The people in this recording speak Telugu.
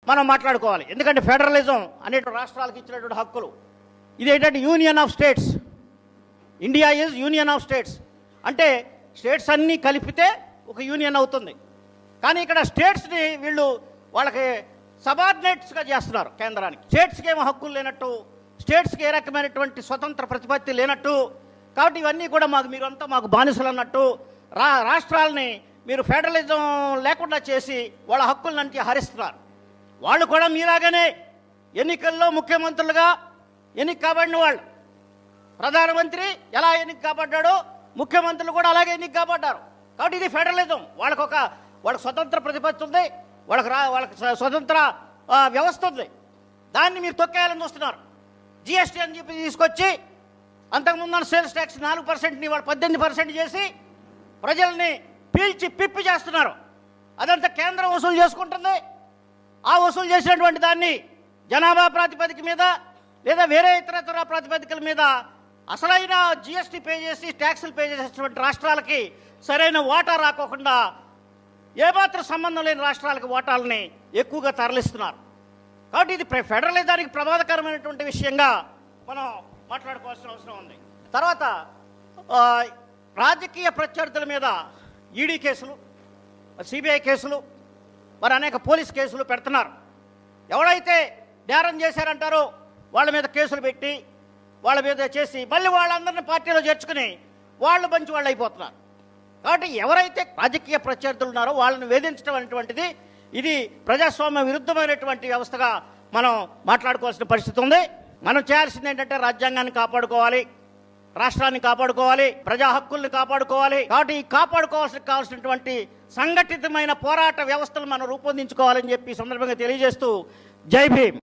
మనం మాట్లాడుకోవాలి. ఎందుకంటే ఫెడరలిజం అనే రాష్ట్రాలకు ఇచ్చినటువంటి హక్కులు, ఇది ఏంటంటే union of states. India is union of states అంటే స్టేట్స్ అన్నీ కలిపితే ఒక యూనియన్ అవుతుంది. కానీ ఇక్కడ స్టేట్స్ని వీళ్ళు వాళ్ళకి సబార్డినేట్స్గా చేస్తున్నారు కేంద్రానికి. స్టేట్స్కి ఏమో హక్కులు లేనట్టు, స్టేట్స్కి ఏ రకమైనటువంటి స్వతంత్ర ప్రతిపత్తి లేనట్టు. కాబట్టి ఇవన్నీ కూడా మీరంతా మాకు బానిసలు అన్నట్టు రాష్ట్రాలని మీరు ఫెడరలిజం లేకుండా చేసి వాళ్ళ హక్కులన్నీ హరిస్తున్నారు. వాళ్ళు కూడా మీలాగానే ఎన్నికల్లో ముఖ్యమంత్రులుగా ఎన్నిక కాబడిన వాళ్ళు. ప్రధానమంత్రి ఎలా ఎన్నిక కాబడ్డాడో ముఖ్యమంత్రులు కూడా అలాగే ఎన్నిక కాబడ్డారు. కాబట్టి ఇది ఫెడరలిజం. వాళ్ళకి స్వతంత్ర ప్రతిపత్తి ఉంది, వాళ్ళకి స్వతంత్ర వ్యవస్థ ఉంది. దాన్ని మీరు తొక్కేయాలని చూస్తున్నారు. జిఎస్టీ అని చెప్పి తీసుకొచ్చి అంతకుముందు సేల్స్ ట్యాక్స్ 4%ని వాళ్ళు 18% చేసి ప్రజల్ని పీల్చి పిప్పి చేస్తున్నారు. అదంతా కేంద్రం వసూలు చేసుకుంటుంది. ఆ వసూలు చేసినటువంటి దాన్ని జనాభా ప్రాతిపదిక మీద లేదా వేరే ఇతర ప్రాతిపదికల మీద అసలైన జిఎస్టీ పే చేసి ట్యాక్సులు పే చేసేటువంటి రాష్ట్రాలకి సరైన వాటా రాకోకుండా ఏమాత్రం సంబంధం లేని రాష్ట్రాలకు వాటాలని ఎక్కువగా తరలిస్తున్నారు. కాబట్టి ఇది ఫెడరలిజానికి ప్రమాదకరమైనటువంటి విషయంగా మనం మాట్లాడుకోవాల్సిన అవసరం ఉంది. తర్వాత రాజకీయ ప్రత్యర్థుల మీద ఈడీ కేసులు, సిబిఐ కేసులు, మరి అనేక పోలీస్ కేసులు పెడుతున్నారు. ఎవరైతే నేరం చేశారంటారో వాళ్ళ మీద కేసులు పెట్టి వాళ్ళ మీద చేసి మళ్ళీ వాళ్ళందరినీ పార్టీలో చేర్చుకుని వాళ్ళు మంచి వాళ్ళు అయిపోతున్నారు. కాబట్టి ఎవరైతే రాజకీయ ప్రత్యర్థులు ఉన్నారో వాళ్ళని వేధించడం అనేటువంటిది ఇది ప్రజాస్వామ్య విరుద్ధమైనటువంటి వ్యవస్థగా మనం మాట్లాడుకోవాల్సిన పరిస్థితి ఉంది. మనం చేయాల్సింది ఏంటంటే రాజ్యాంగాన్ని కాపాడుకోవాలి, రాష్ట్రాన్ని కాపాడుకోవాలి, ప్రజా హక్కుల్ని కాపాడుకోవాలి. కాబట్టి ఈ కావాల్సినటువంటి సంఘటితమైన పోరాట వ్యవస్థలు మనం రూపొందించుకోవాలని చెప్పి సందర్భంగా తెలియజేస్తూ జై భీమ్.